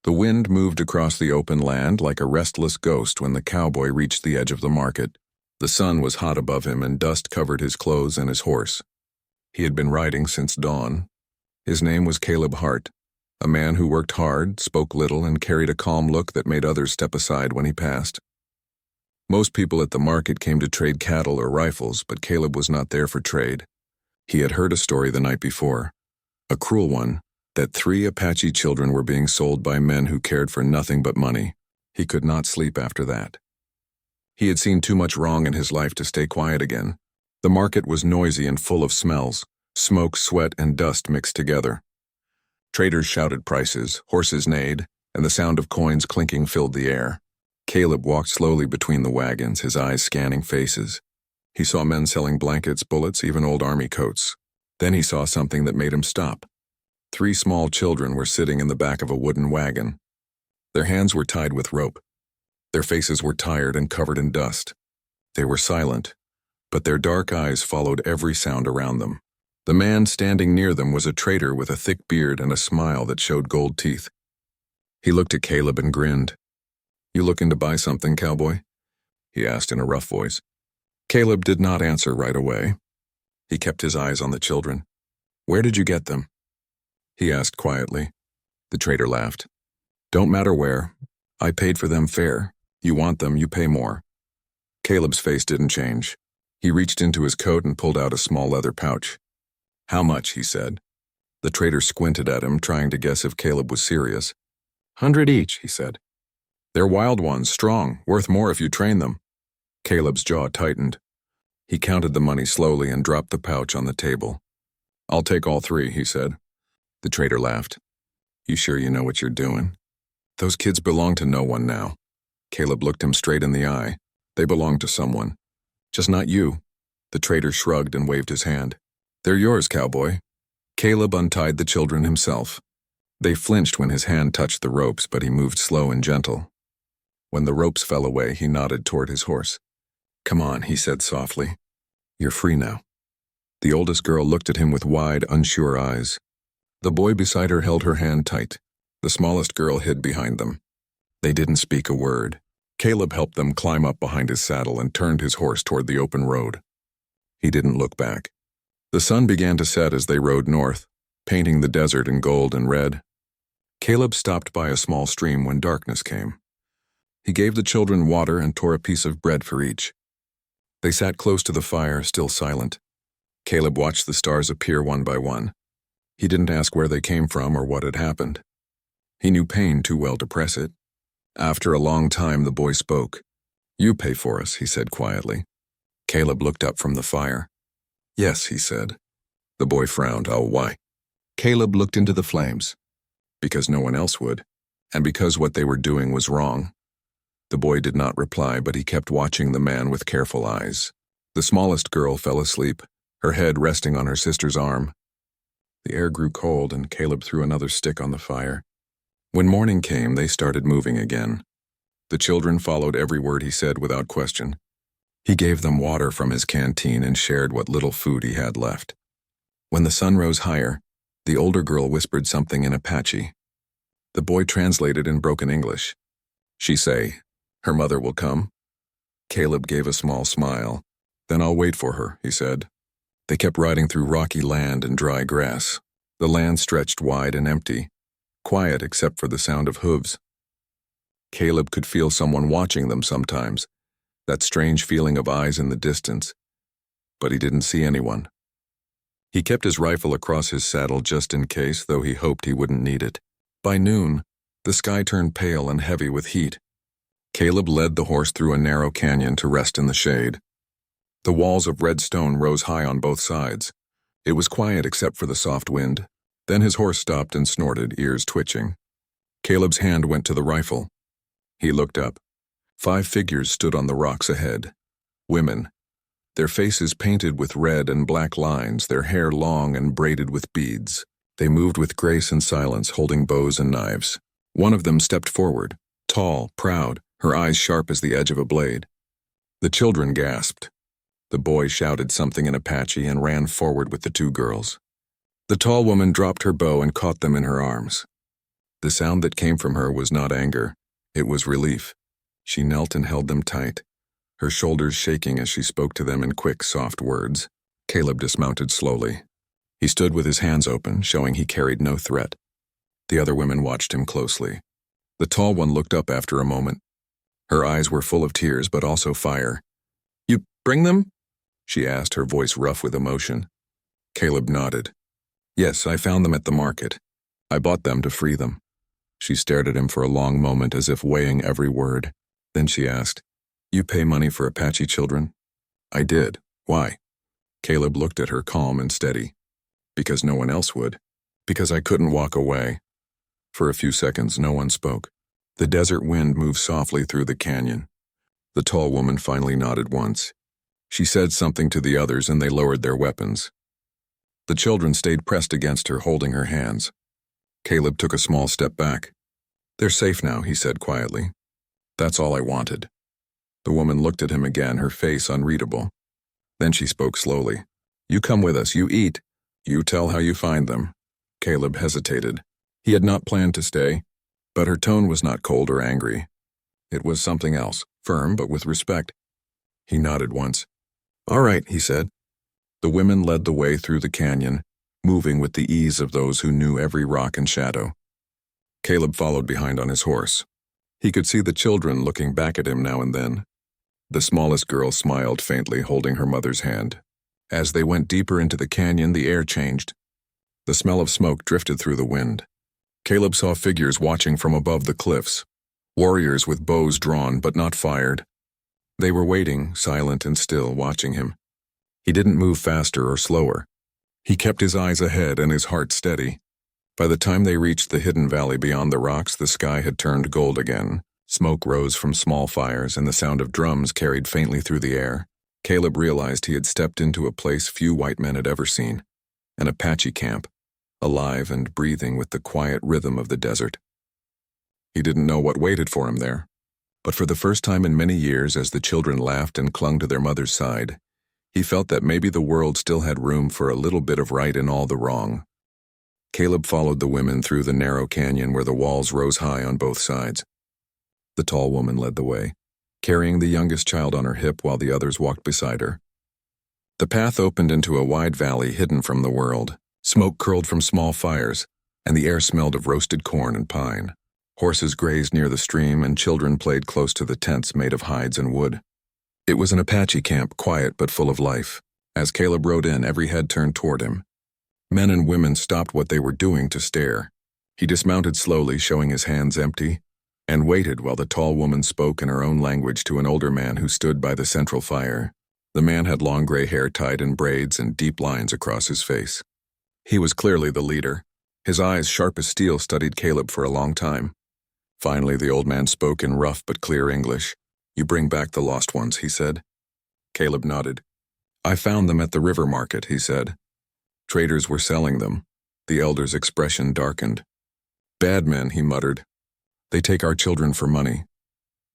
The wind moved across the open land like a restless ghost when the cowboy reached the edge of the market. The sun was hot above him and dust covered his clothes and his horse. He had been riding since dawn. His name was Caleb Hart, a man who worked hard, spoke little, and carried a calm look that made others step aside when he passed. Most people at the market came to trade cattle or rifles, but Caleb was not there for trade. He had heard a story the night before, a cruel one, that 3 Apache children were being sold by men who cared for nothing but money. He could not sleep after that. He had seen too much wrong in his life to stay quiet again. The market was noisy and full of smells, smoke, sweat, and dust mixed together. Traders shouted prices, horses neighed, and the sound of coins clinking filled the air. Caleb walked slowly between the wagons, his eyes scanning faces. He saw men selling blankets, bullets, even old army coats. Then he saw something that made him stop. 3 small children were sitting in the back of a wooden wagon. Their hands were tied with rope. Their faces were tired and covered in dust. They were silent, but their dark eyes followed every sound around them. The man standing near them was a trader with a thick beard and a smile that showed gold teeth. He looked at Caleb and grinned. "You looking to buy something, cowboy?" he asked in a rough voice. Caleb did not answer right away. He kept his eyes on the children. "Where did you get them?" he asked quietly. The trader laughed. "Don't matter where. I paid for them fair. You want them, you pay more." Caleb's face didn't change. He reached into his coat and pulled out a small leather pouch. "How much?" he said. The trader squinted at him, trying to guess if Caleb was serious. "100 each," he said. "They're wild ones, strong, worth more if you train them." Caleb's jaw tightened. He counted the money slowly and dropped the pouch on the table. "I'll take all 3, he said. The trader laughed. "You sure you know what you're doing? Those kids belong to no one now." Caleb looked him straight in the eye. "They belong to someone. Just not you." The trader shrugged and waved his hand. "They're yours, cowboy." Caleb untied the children himself. They flinched when his hand touched the ropes, but he moved slow and gentle. When the ropes fell away, he nodded toward his horse. "Come on," he said softly. "You're free now." The oldest girl looked at him with wide, unsure eyes. The boy beside her held her hand tight. The smallest girl hid behind them. They didn't speak a word. Caleb helped them climb up behind his saddle and turned his horse toward the open road. He didn't look back. The sun began to set as they rode north, painting the desert in gold and red. Caleb stopped by a small stream when darkness came. He gave the children water and tore a piece of bread for each. They sat close to the fire, still silent. Caleb watched the stars appear one by one. He didn't ask where they came from or what had happened. He knew pain too well to press it. After a long time, the boy spoke. "You pay for us," he said quietly. Caleb looked up from the fire. "Yes," he said. The boy frowned. "Oh, why?" Caleb looked into the flames. "Because no one else would, and because what they were doing was wrong." The boy did not reply, but he kept watching the man with careful eyes. The smallest girl fell asleep, her head resting on her sister's arm. The air grew cold, and Caleb threw another stick on the fire. When morning came, they started moving again. The children followed every word he said without question. He gave them water from his canteen and shared what little food he had left. When the sun rose higher, the older girl whispered something in Apache. The boy translated in broken English. She say, "Her mother will come?" Caleb gave a small smile. "Then I'll wait for her," he said. They kept riding through rocky land and dry grass. The land stretched wide and empty, quiet except for the sound of hooves. Caleb could feel someone watching them sometimes, that strange feeling of eyes in the distance, but he didn't see anyone. He kept his rifle across his saddle just in case, though he hoped he wouldn't need it. By noon, the sky turned pale and heavy with heat. Caleb led the horse through a narrow canyon to rest in the shade. The walls of red stone rose high on both sides. It was quiet except for the soft wind. Then his horse stopped and snorted, ears twitching. Caleb's hand went to the rifle. He looked up. 5 figures stood on the rocks ahead. Women. Their faces painted with red and black lines, their hair long and braided with beads. They moved with grace and silence, holding bows and knives. One of them stepped forward, tall, proud, her eyes sharp as the edge of a blade. The children gasped. The boy shouted something in Apache and ran forward with the 2 girls. The tall woman dropped her bow and caught them in her arms. The sound that came from her was not anger. It was relief. She knelt and held them tight, her shoulders shaking as she spoke to them in quick, soft words. Caleb dismounted slowly. He stood with his hands open, showing he carried no threat. The other women watched him closely. The tall one looked up after a moment. Her eyes were full of tears, but also fire. "You bring them?" she asked, her voice rough with emotion. Caleb nodded. "Yes, I found them at the market. I bought them to free them." She stared at him for a long moment as if weighing every word. Then she asked, "You pay money for Apache children?" "I did. Why?" Caleb looked at her calm and steady. "Because no one else would. Because I couldn't walk away." For a few seconds, no one spoke. The desert wind moved softly through the canyon. The tall woman finally nodded once. She said something to the others and they lowered their weapons. The children stayed pressed against her, holding her hands. Caleb took a small step back. "They're safe now," he said quietly. "That's all I wanted." The woman looked at him again, her face unreadable. Then she spoke slowly. "You come with us, you eat. You tell how you find them." Caleb hesitated. He had not planned to stay, but her tone was not cold or angry. It was something else, firm but with respect. He nodded once. "All right," he said. The women led the way through the canyon, moving with the ease of those who knew every rock and shadow. Caleb followed behind on his horse. He could see the children looking back at him now and then. The smallest girl smiled faintly, holding her mother's hand. As they went deeper into the canyon, the air changed. The smell of smoke drifted through the wind. Caleb saw figures watching from above the cliffs, warriors with bows drawn but not fired. They were waiting, silent and still, watching him. He didn't move faster or slower. He kept his eyes ahead and his heart steady. By the time they reached the hidden valley beyond the rocks, the sky had turned gold again. Smoke rose from small fires and the sound of drums carried faintly through the air. Caleb realized he had stepped into a place few white men had ever seen, an Apache camp, alive and breathing with the quiet rhythm of the desert. He didn't know what waited for him there, but for the first time in many years, as the children laughed and clung to their mother's side, he felt that maybe the world still had room for a little bit of right in all the wrong. Caleb followed the women through the narrow canyon where the walls rose high on both sides. The tall woman led the way, carrying the youngest child on her hip while the others walked beside her. The path opened into a wide valley hidden from the world. Smoke curled from small fires, and the air smelled of roasted corn and pine. Horses grazed near the stream, and children played close to the tents made of hides and wood. It was an Apache camp, quiet but full of life. As Caleb rode in, every head turned toward him. Men and women stopped what they were doing to stare. He dismounted slowly, showing his hands empty, and waited while the tall woman spoke in her own language to an older man who stood by the central fire. The man had long gray hair tied in braids and deep lines across his face. He was clearly the leader. His eyes, sharp as steel, studied Caleb for a long time. Finally, the old man spoke in rough but clear English. "You bring back the lost ones," he said. Caleb nodded. "I found them at the river market," he said. Traders were selling them. The elder's expression darkened. "Bad men," he muttered. "They take our children for money."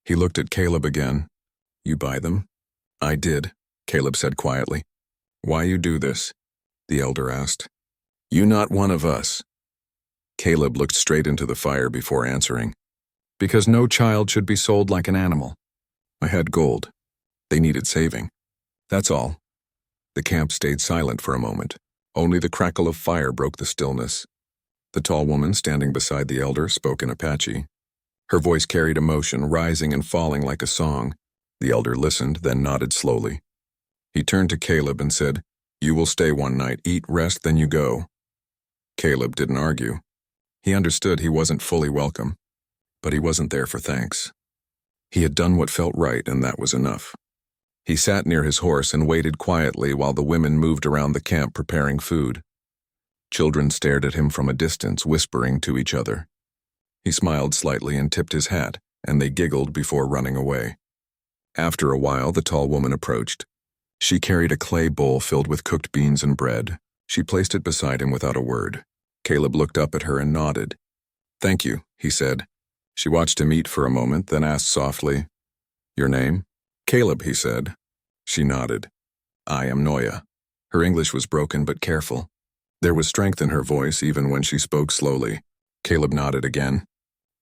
He looked at Caleb again. "You buy them?" "I did," Caleb said quietly. "Why you do this?" the elder asked. "You not one of us." Caleb looked straight into the fire before answering. "Because no child should be sold like an animal. I had gold. They needed saving. That's all." The camp stayed silent for a moment. Only the crackle of fire broke the stillness. The tall woman standing beside the elder spoke in Apache. Her voice carried emotion, rising and falling like a song. The elder listened, then nodded slowly. He turned to Caleb and said, "You will stay one night, eat, rest, then you go." Caleb didn't argue. He understood he wasn't fully welcome, but he wasn't there for thanks. He had done what felt right, and that was enough. He sat near his horse and waited quietly while the women moved around the camp preparing food. Children stared at him from a distance, whispering to each other. He smiled slightly and tipped his hat, and they giggled before running away. After a while, the tall woman approached. She carried a clay bowl filled with cooked beans and bread. She placed it beside him without a word. Caleb looked up at her and nodded. "Thank you," he said. She watched him eat for a moment, then asked softly, "Your name?" "Caleb," he said. She nodded. "I am Noya." Her English was broken but careful. There was strength in her voice even when she spoke slowly. Caleb nodded again.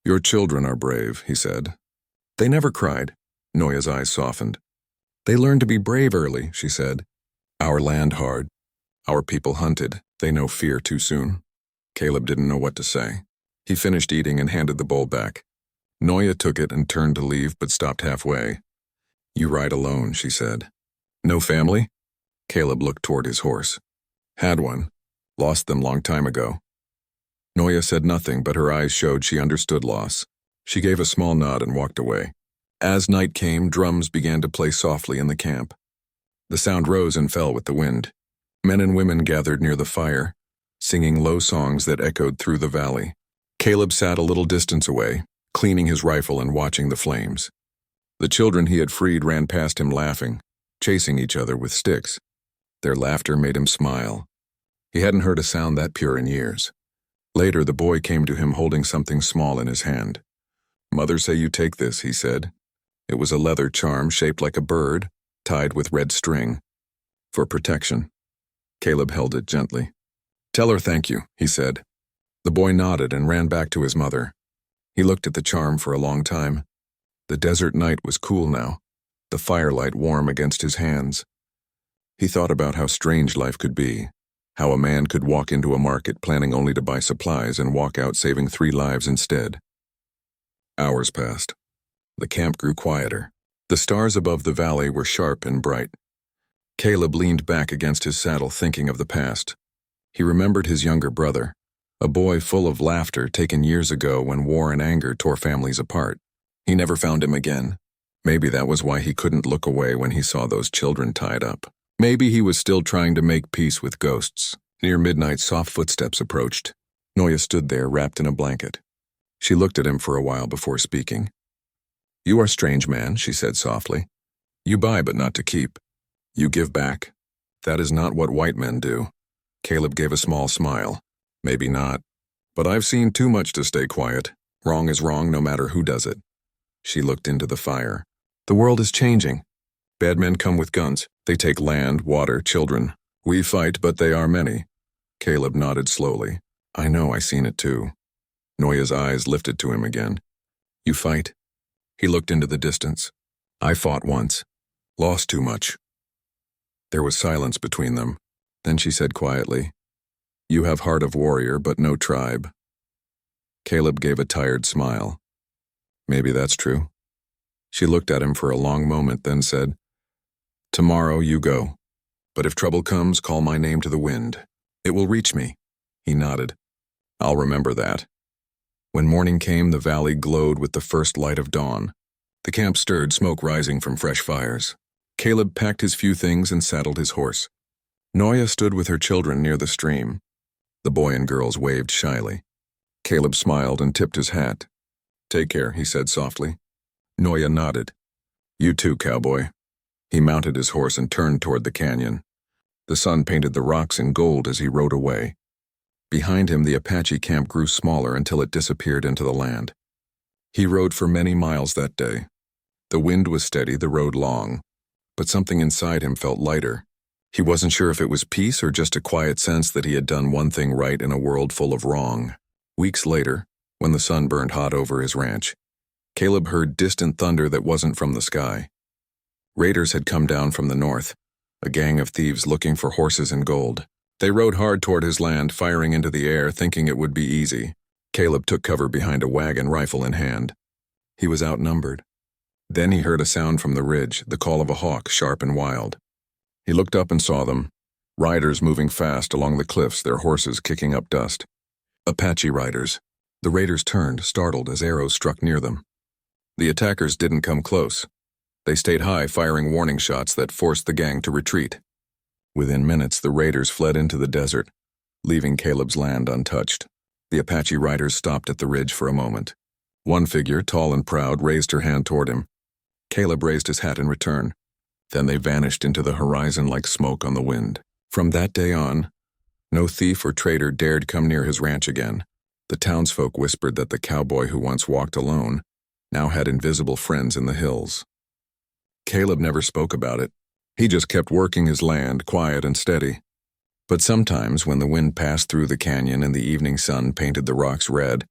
Your children are brave, he said. They never cried. Noya's eyes softened. They learned to be brave early, she said. Our land hard. Our people hunted. They know fear too soon. Caleb didn't know what to say. He finished eating and handed the bowl back. Noya took it and turned to leave but stopped halfway. You ride alone, she said. No family? Caleb looked toward his horse. Had one. Lost them long time ago. Noya said nothing, but her eyes showed she understood loss. She gave a small nod and walked away. As night came, drums began to play softly in the camp. The sound rose and fell with the wind. Men and women gathered near the fire, singing low songs that echoed through the valley. Caleb sat a little distance away, cleaning his rifle and watching the flames. The children he had freed ran past him laughing, chasing each other with sticks. Their laughter made him smile. He hadn't heard a sound that pure in years. Later, the boy came to him holding something small in his hand. Mother say you take this, he said. It was a leather charm shaped like a bird, tied with red string. For protection. Caleb held it gently. Tell her thank you, he said. The boy nodded and ran back to his mother. He looked at the charm for a long time. The desert night was cool now, the firelight warm against his hands. He thought about how strange life could be, how a man could walk into a market planning only to buy supplies and walk out saving 3 lives instead. Hours passed. The camp grew quieter. The stars above the valley were sharp and bright. Caleb leaned back against his saddle thinking of the past. He remembered his younger brother, a boy full of laughter taken years ago when war and anger tore families apart. He never found him again. Maybe that was why he couldn't look away when he saw those children tied up. Maybe he was still trying to make peace with ghosts. Near midnight, soft footsteps approached. Noya stood there, wrapped in a blanket. She looked at him for a while before speaking. You are a strange man, she said softly. You buy but not to keep. You give back. That is not what white men do. Caleb gave a small smile. Maybe not. But I've seen too much to stay quiet. Wrong is wrong no matter who does it. She looked into the fire. The world is changing. Bad men come with guns. They take land, water, children. We fight, but they are many. Caleb nodded slowly. I know, I seen it too. Noya's eyes lifted to him again. You fight? He looked into the distance. I fought once. Lost too much. There was silence between them. Then she said quietly, You have heart of warrior, but no tribe. Caleb gave a tired smile. Maybe that's true. She looked at him for a long moment, then said, Tomorrow you go. But if trouble comes, call my name to the wind. It will reach me. He nodded. I'll remember that. When morning came, the valley glowed with the first light of dawn. The camp stirred, smoke rising from fresh fires. Caleb packed his few things and saddled his horse. Noya stood with her children near the stream. The boy and girls waved shyly. Caleb smiled and tipped his hat. Take care, he said softly. Noya nodded. You too, cowboy. He mounted his horse and turned toward the canyon. The sun painted the rocks in gold as he rode away. Behind him, the Apache camp grew smaller until it disappeared into the land. He rode for many miles that day. The wind was steady, the road long, but something inside him felt lighter. He wasn't sure if it was peace or just a quiet sense that he had done one thing right in a world full of wrong. Weeks later, when the sun burned hot over his ranch, Caleb heard distant thunder that wasn't from the sky. Raiders had come down from the north, a gang of thieves looking for horses and gold. They rode hard toward his land, firing into the air, thinking it would be easy. Caleb took cover behind a wagon, rifle in hand. He was outnumbered. Then he heard a sound from the ridge, the call of a hawk, sharp and wild. He looked up and saw them, riders moving fast along the cliffs, their horses kicking up dust. Apache riders. The raiders turned, startled as arrows struck near them. The attackers didn't come close. They stayed high, firing warning shots that forced the gang to retreat. Within minutes, the raiders fled into the desert, leaving Caleb's land untouched. The Apache riders stopped at the ridge for a moment. One figure, tall and proud, raised her hand toward him. Caleb raised his hat in return. Then they vanished into the horizon like smoke on the wind. From that day on, no thief or trader dared come near his ranch again. The townsfolk whispered that the cowboy who once walked alone now had invisible friends in the hills. Caleb never spoke about it. He just kept working his land, quiet and steady. But sometimes, when the wind passed through the canyon and the evening sun painted the rocks red,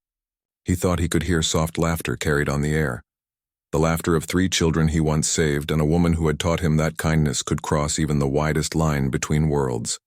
He thought he could hear soft laughter carried on the air. The laughter of 3 children he once saved and a woman who had taught him that kindness could cross even the widest line between worlds.